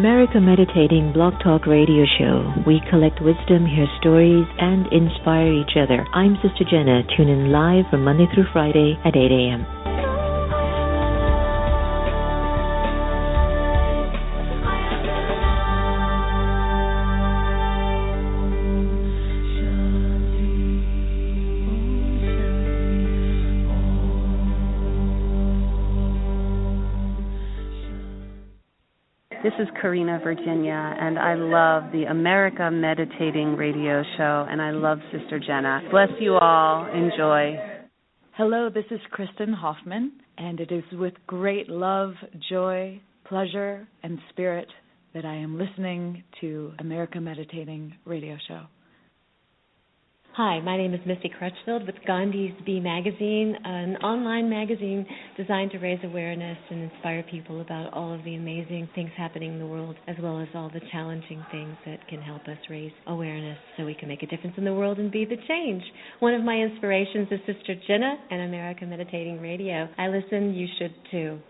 America Meditating Blog Talk Radio Show. We collect wisdom, hear stories, and inspire each other. I'm Sister Jenna. Tune in live from Monday through Friday at 8 a.m. This is Karina, Virginia, and I love the America Meditating Radio Show, and I love Sister Jenna. Bless you all. Enjoy. Hello, this is Kristen Hoffman, and it is with great love, joy, pleasure, and spirit that I am listening to America Meditating Radio Show. Hi, my name is Misty Crutchfield with Gandhi's Bee Magazine, an online magazine designed to raise awareness and inspire people about all of the amazing things happening in the world, as well as all the challenging things that can help us raise awareness so we can make a difference in the world and be the change. One of my inspirations is Sister Jenna and America Meditating Radio. I listen, you should too.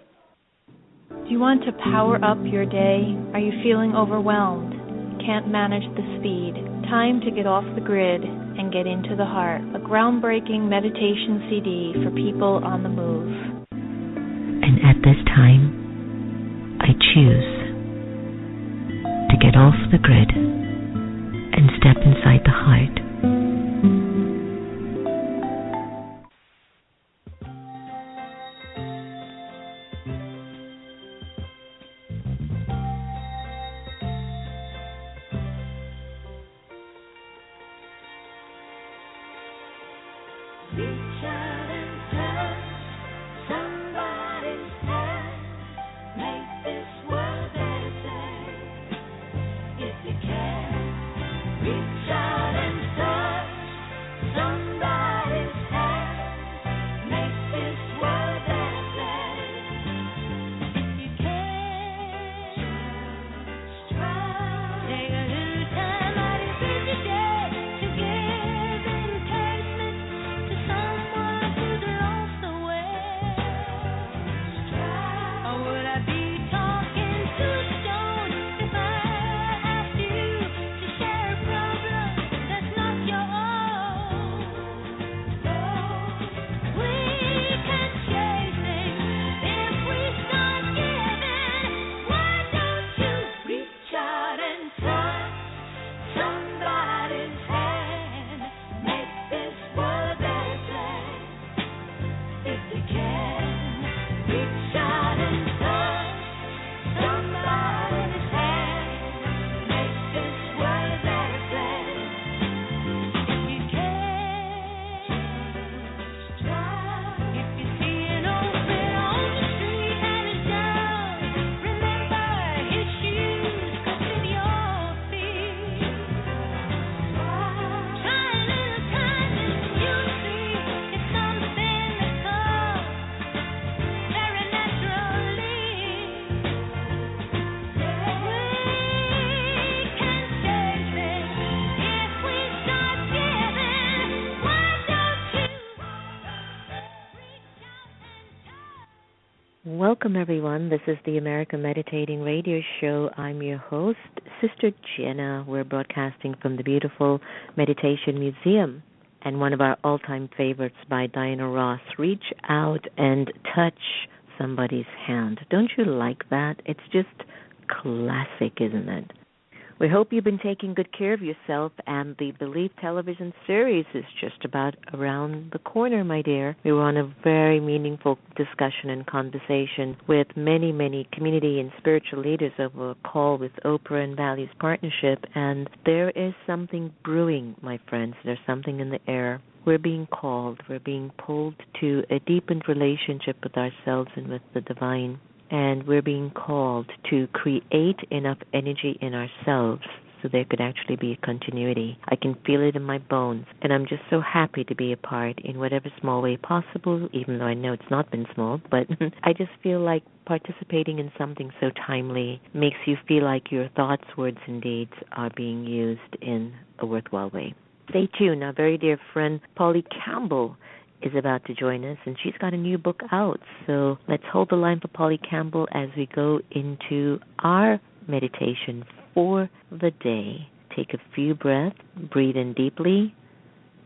Do you want to power up your day? Are you feeling overwhelmed? Can't manage the speed? Time to get off the grid and get into the heart. A groundbreaking meditation CD for people on the move. And at this time, I choose to get off the grid and step inside the heart. Welcome, everyone. This is the America Meditating Radio Show. I'm your host, Sister Jenna. We're broadcasting from the beautiful Meditation Museum. And one of our all-time favorites by Diana Ross, Reach Out and Touch Somebody's Hand. Don't you like that? It's just classic, isn't it? We hope you've been taking good care of yourself, and the Believe television series is just about around the corner, my dear. We were on a very meaningful discussion and conversation with many, many community and spiritual leaders over a call with Oprah and Values Partnership, and there is something brewing, my friends. There's something in the air. We're being called. We're being pulled to a deepened relationship with ourselves and with the divine. And we're being called to create enough energy in ourselves so there could actually be a continuity. I can feel it in my bones, and I'm just so happy to be a part in whatever small way possible, even though I know it's not been small, but I just feel like participating in something so timely makes you feel like your thoughts, words, and deeds are being used in a worthwhile way. Stay tuned. Our very dear friend Polly-Campbell is about to join us, and she's got a new book out. So let's hold the line for Polly-Campbell as we go into our meditation for the day. Take a few breaths, breathe in deeply,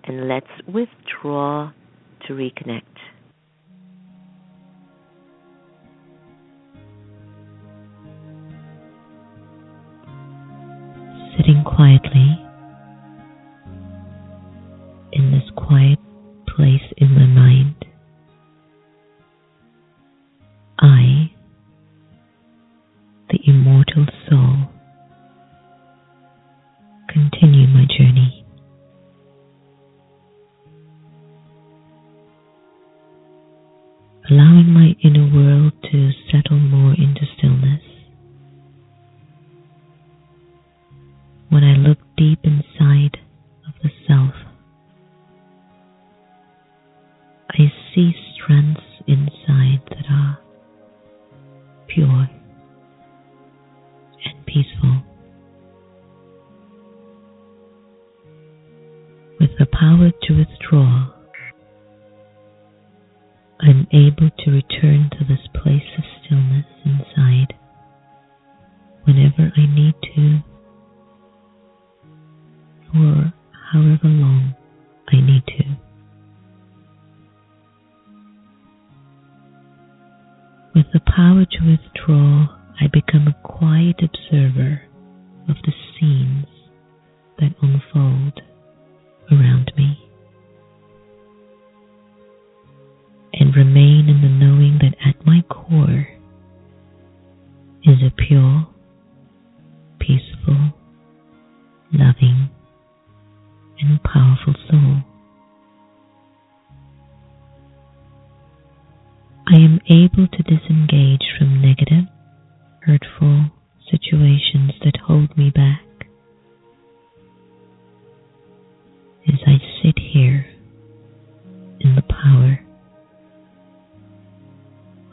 and let's withdraw to reconnect. Sitting quietly in this quiet place in my mind, I, the immortal soul, continue my journey. Allowing my inner world to settle more into stillness. When I look deep inside of the self, I see strengths inside that are pure and peaceful. With the power to withdraw, I'm able to return to this place of stillness inside whenever I need to, for however long I need to. With the power to withdraw, I become a quiet observer of the scenes that unfold around me, and remain in the knowing that at my core is a pure, peaceful, loving, and powerful soul. I am able to disengage from negative, hurtful situations that hold me back as I sit here in the power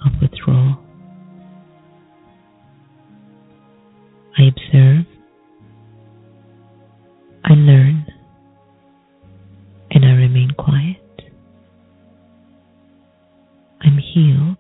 of withdrawal. I observe, I learn, and I remain quiet. I'm healed.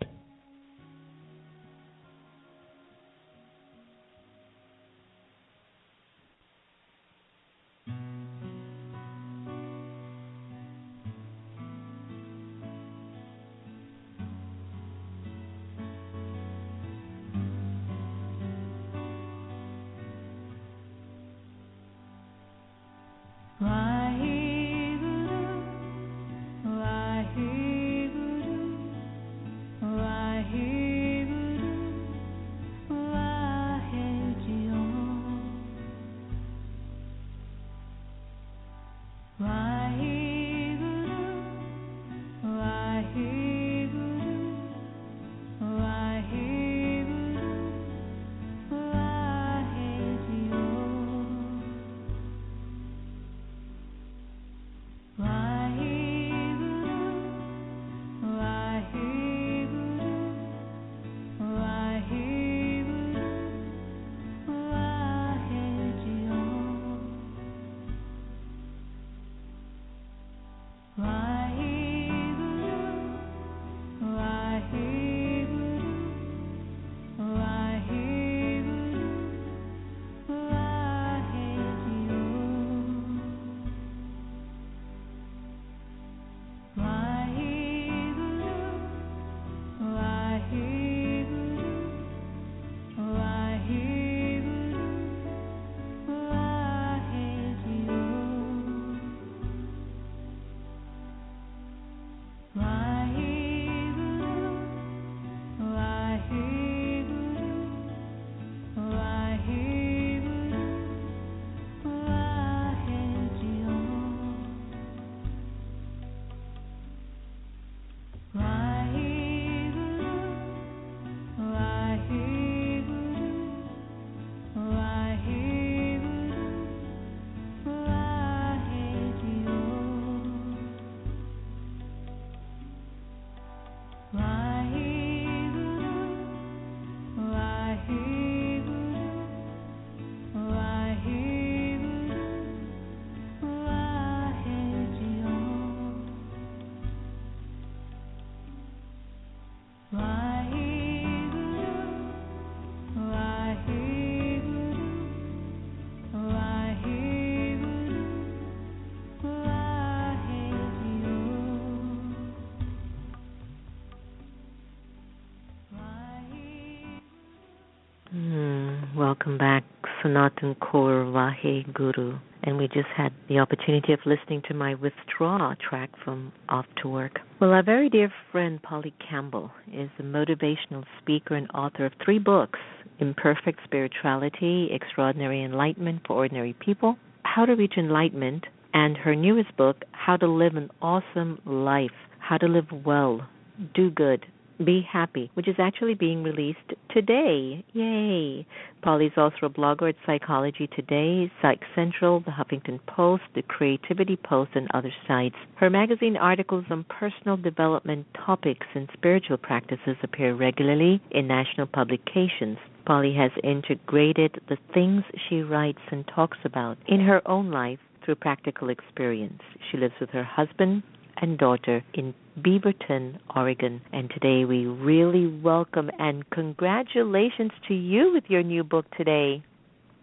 Welcome back, Sanatan Kaur Vahe Guru. And we just had the opportunity of listening to my Withdraw track from Off to Work. Well, our very dear friend Polly-Campbell is a motivational speaker and author of 3 books: Imperfect Spirituality, Extraordinary Enlightenment for Ordinary People, How to Reach Enlightenment, and her newest book, How to Live an Awesome Life, How to Live Well, Do Good, Be Happy, which is actually being released today. Yay! Polly's also a blogger at Psychology Today, Psych Central, the Huffington Post, the Creativity Post, and other sites. Her magazine articles on personal development topics and spiritual practices appear regularly in national publications. Polly has integrated the things she writes and talks about in her own life through practical experience. She lives with her husband and daughter in Beaverton, Oregon. And today we really welcome and congratulations to you with your new book today.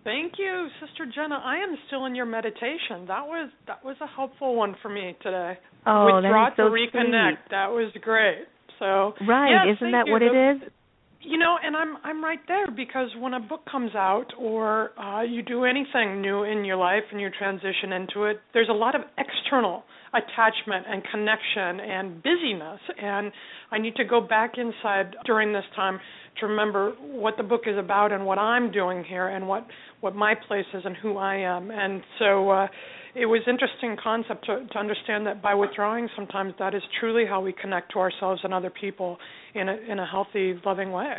Thank you, Sister Jenna. I am still in your meditation. That was a helpful one for me today. Oh, Withdraw that is so to reconnect. sweet. That was great. So right, yes, isn't that what it is? You know, and I'm right there, because when a book comes out or you do anything new in your life and you transition into it, there's a lot of external attachment and connection and busyness, and I need to go back inside during this time to remember what the book is about and what I'm doing here and what my place is and who I am. And so it was an interesting concept to understand that by withdrawing sometimes that is truly how we connect to ourselves and other people in a healthy, loving way.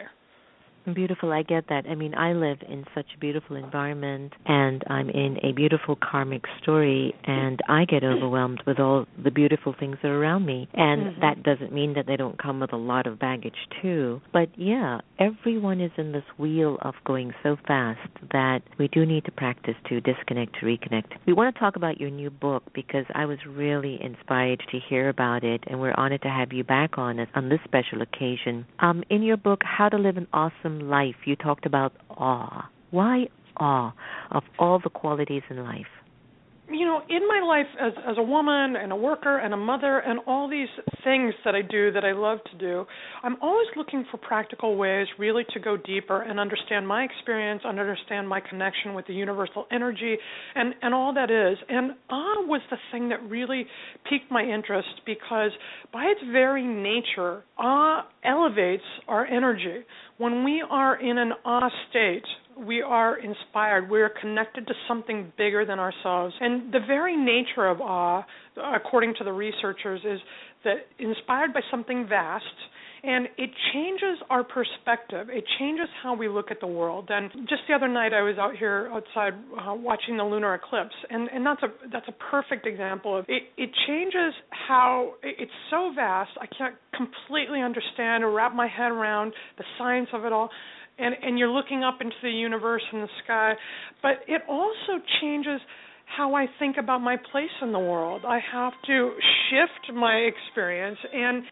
Beautiful, I get that. I mean, I live in such a beautiful environment, and I'm in a beautiful karmic story, and I get overwhelmed with all the beautiful things that are around me. And that doesn't mean that they don't come with a lot of baggage, too. But, yeah, everyone is in this wheel of going so fast that we do need to practice to disconnect, to reconnect. We want to talk about your new book because I was really inspired to hear about it, and we're honored to have you back on this special occasion. In your book, How to Live an Awesome Life, you talked about awe. Why awe of all the qualities in life? You know, in my life as a woman and a worker and a mother and all these things that I do that I love to do, I'm always looking for practical ways really to go deeper and understand my experience, understand my connection with the universal energy and all that is. And awe was the thing that really piqued my interest, because by its very nature, awe elevates our energy. When we are in an awe state, we are inspired. We are connected to something bigger than ourselves. And the very nature of awe, according to the researchers, is that inspired by something vast, and it changes our perspective. It changes how we look at the world. And just the other night, I was out here outside watching the lunar eclipse, and that's a perfect example of it. It changes how it's so vast. I can't completely understand or wrap my head around the science of it all. And you're looking up into the universe and the sky, but it also changes how I think about my place in the world. I have to shift my experience,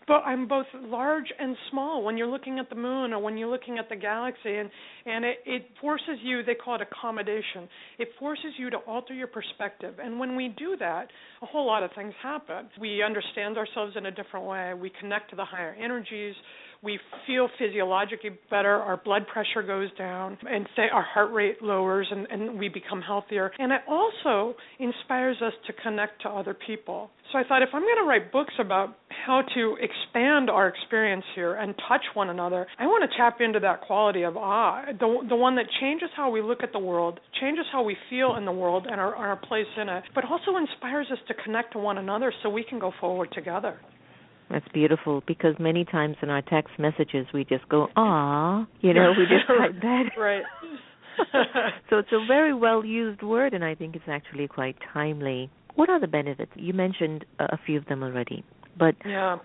but I'm both large and small when you're looking at the moon or when you're looking at the galaxy, and it forces you, they call it accommodation, it forces you to alter your perspective. And when we do that, a whole lot of things happen. We understand ourselves in a different way. We connect to the higher energies. We feel physiologically better, our blood pressure goes down, and our heart rate lowers, and we become healthier. And it also inspires us to connect to other people. So I thought, if I'm going to write books about how to expand our experience here and touch one another, I want to tap into that quality of awe, the one that changes how we look at the world, changes how we feel in the world and our place in it, but also inspires us to connect to one another so we can go forward together. That's beautiful, because many times in our text messages we just go, "Aw," we just type that. Right. So it's a very well-used word, and I think it's actually quite timely. What are the benefits? You mentioned a few of them already, but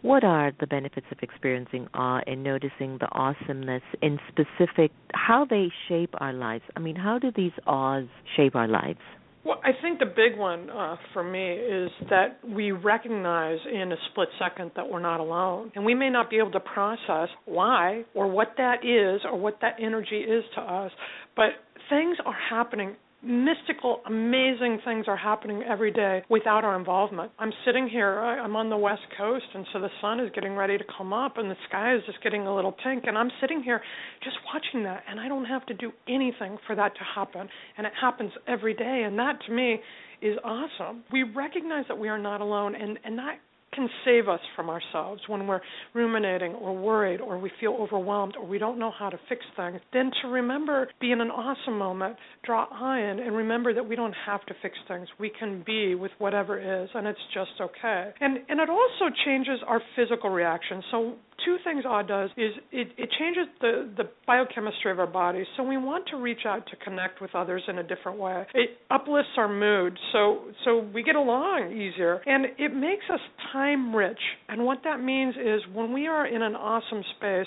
what are the benefits of experiencing awe and noticing the awesomeness in specific, how they shape our lives? I mean, how do these awes shape our lives? Well, I think the big one for me is that we recognize in a split second that we're not alone. And we may not be able to process why or what that is or what that energy is to us, but things are happening mystical, amazing things are happening every day without our involvement. I'm sitting here, I'm on the West Coast, and so the sun is getting ready to come up, and the sky is just getting a little pink, and I'm sitting here just watching that, and I don't have to do anything for that to happen, and it happens every day, and that, to me, is awesome. We recognize that we are not alone, and that can save us from ourselves when we're ruminating or worried or we feel overwhelmed or we don't know how to fix things. Then to remember, be in an awesome moment, draw in, and remember that we don't have to fix things. We can be with whatever is, and it's just okay. And it also changes our physical reaction. So two things awe does is it changes the biochemistry of our bodies. So we want to reach out to connect with others in a different way. It uplifts our mood, so we get along easier, and it makes us time rich. And what that means is when we are in an awesome space,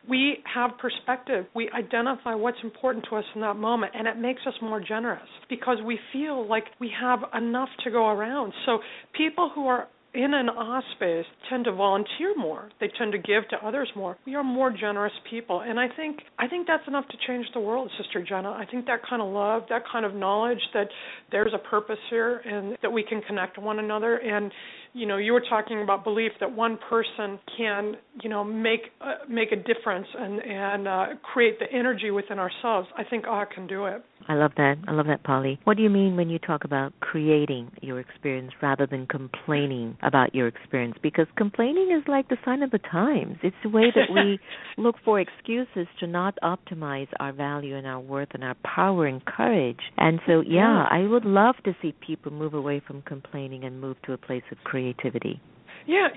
we have perspective. We identify what's important to us in that moment, and it makes us more generous because we feel like we have enough to go around. So people who are in an awe space tend to volunteer more. They tend to give to others more. We are more generous people, and I think that's enough to change the world, Sister Jenna. I think that kind of love, that kind of knowledge that there's a purpose here and that we can connect to one another. And you were talking about belief that one person can, make a difference and create the energy within ourselves. I think awe can do it. I love that, Polly. What do you mean when you talk about creating your experience rather than complaining about your experience? Because complaining is like the sign of the times. It's the way that we look for excuses to not optimize our value and our worth and our power and courage. And so, I would love to see people move away from complaining and move to a place of creativity. Yeah,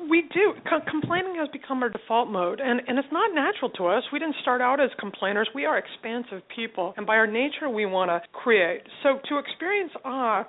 we do. Complaining has become our default mode, and it's not natural to us. We didn't start out as complainers. We are expansive people, and by our nature, we want to create. So to experience awe,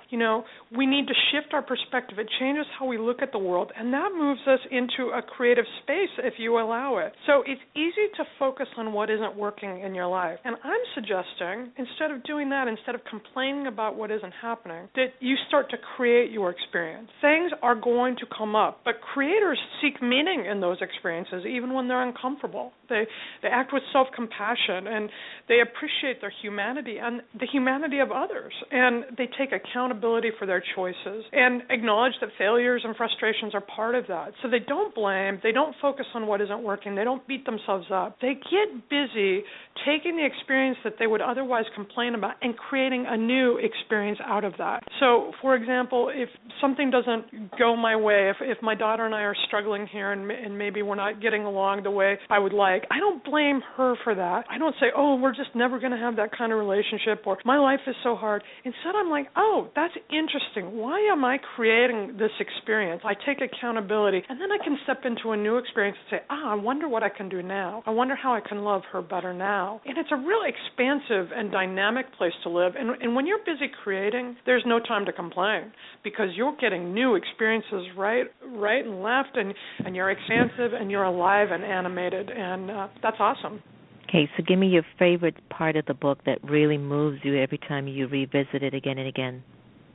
we need to shift our perspective. It changes how we look at the world, and that moves us into a creative space if you allow it. So it's easy to focus on what isn't working in your life, and I'm suggesting, instead of doing that, instead of complaining about what isn't happening, that you start to create your experience. Things are going to come up. But creators seek meaning in those experiences, even when they're uncomfortable. They act with self-compassion, and they appreciate their humanity and the humanity of others. And they take accountability for their choices and acknowledge that failures and frustrations are part of that. So they don't blame. They don't focus on what isn't working. They don't beat themselves up. They get busy taking the experience that they would otherwise complain about and creating a new experience out of that. So, for example, if something doesn't go my way, if my daughter and I are struggling here and maybe we're not getting along the way I would like, I don't blame her for that. I don't say, we're just never going to have that kind of relationship, or my life is so hard. Instead, I'm like, that's interesting. Why am I creating this experience? I take accountability, and then I can step into a new experience and say, I wonder what I can do now. I wonder how I can love her better now. And it's a really expansive and dynamic place to live. And when you're busy creating, there's no time to complain because you're getting new experiences right and left, and you're expansive and you're alive and animated, and that's awesome. Okay, so give me your favorite part of the book that really moves you every time you revisit it again and again.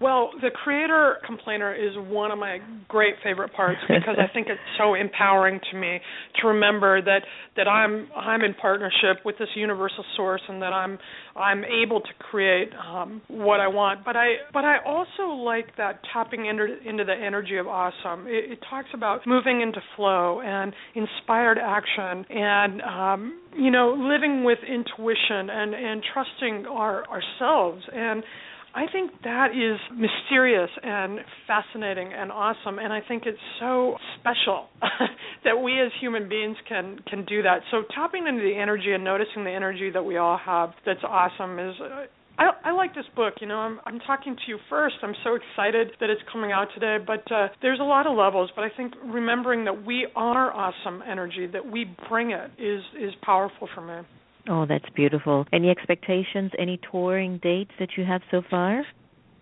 Well, the creator complainer is one of my great favorite parts because I think it's so empowering to me to remember that I'm in partnership with this universal source and that I'm able to create what I want. But I also like that tapping into the energy of awesome. It talks about moving into flow and inspired action and living with intuition and trusting ourselves. And I think that is mysterious and fascinating and awesome, and I think it's so special that we as human beings can do that. So tapping into the energy and noticing the energy that we all have that's awesome is I like this book. I'm talking to you first. I'm so excited that it's coming out today, but there's a lot of levels, but I think remembering that we are awesome energy, that we bring it is powerful for me. Oh, that's beautiful. Any expectations, any touring dates that you have so far?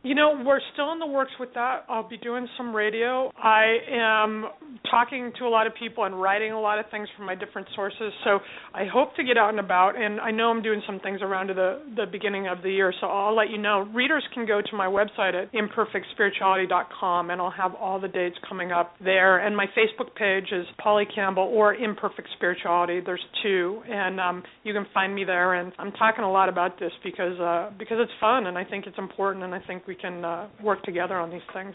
We're still in the works with that. I'll be doing some radio. I am talking to a lot of people and writing a lot of things from my different sources, so I hope to get out and about, and I know I'm doing some things around the beginning of the year, so I'll let you know. Readers can go to my website at imperfectspirituality.com, and I'll have all the dates coming up there, and my Facebook page is Polly-Campbell or Imperfect Spirituality. There's two, and you can find me there, and I'm talking a lot about this because it's fun, and I think it's important, and I think we can work together on these things.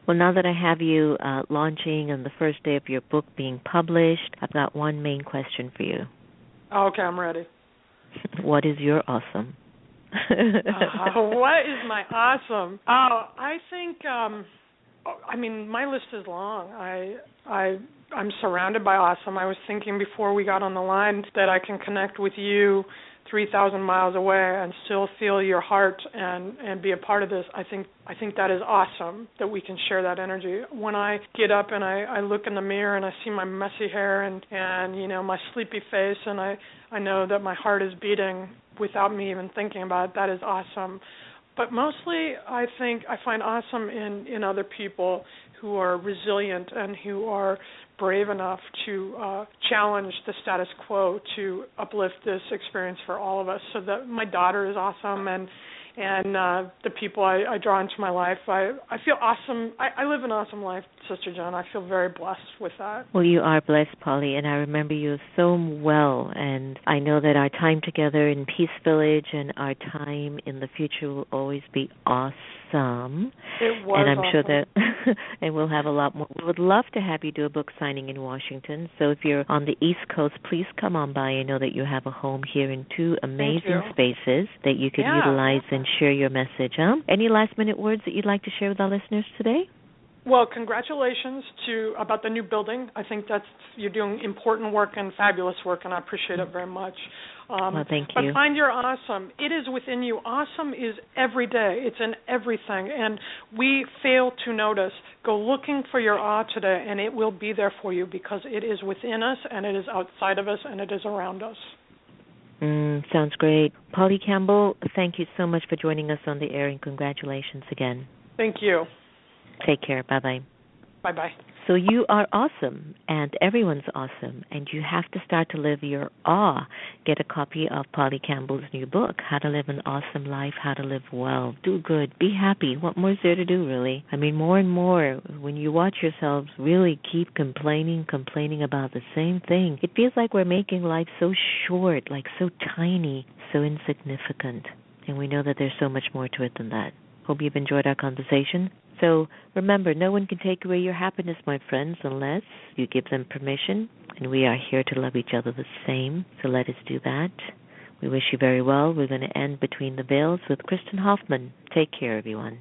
Well, now that I have you launching on the first day of your book being published, I've got one main question for you. Okay, I'm ready. What is your awesome? What is my awesome? I think, my list is long. I'm surrounded by awesome. I was thinking before we got on the line that I can connect with you 3,000 miles away and still feel your heart and be a part of this. I think that is awesome that we can share that energy. When I get up and I look in the mirror and I see my messy hair and my sleepy face, and I know that my heart is beating without me even thinking about it, that is awesome. But mostly I find awesome in other people who are resilient and who are brave enough to challenge the status quo, to uplift this experience for all of us. So that my daughter is awesome, and the people I draw into my life, I feel awesome. I live an awesome life, Sister Jenna. I feel very blessed with that. Well, you are blessed, Polly, and I remember you so well, and I know that our time together in Peace Village and our time in the future will always be awesome. It was and I'm awesome. sure that, and we'll have a lot more. We would love to have you do a book signing in Washington. So if you're on the East Coast, please come on by. I know that you have a home here in two amazing spaces that you could utilize and share your message. Any last-minute words that you'd like to share with our listeners today? Well, congratulations about the new building. I think you're doing important work and fabulous work, and I appreciate it very much. Well, thank you. But find your awesome. It is within you. Awesome is every day. It's in everything, and we fail to notice. Go looking for your awe today, and it will be there for you because it is within us, and it is outside of us, and it is around us. Sounds great. Polly-Campbell, thank you so much for joining us on the air, and congratulations again. Thank you. Take care. Bye-bye. Bye-bye. So you are awesome, and everyone's awesome, and you have to start to live your awe. Get a copy of Polly-Campbell's new book, How to Live an Awesome Life, How to Live Well. Do good. Be happy. What more is there to do, really? More and more, when you watch yourselves really keep complaining about the same thing, it feels like we're making life so short, like so tiny, so insignificant. And we know that there's so much more to it than that. Hope you've enjoyed our conversation. So remember, no one can take away your happiness, my friends, unless you give them permission. And we are here to love each other the same, so let us do that. We wish you very well. We're going to end Between the Veils with Kristen Hoffman. Take care, everyone.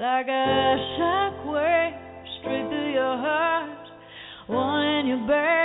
like a shockwave straight through your heart. Wanting you back.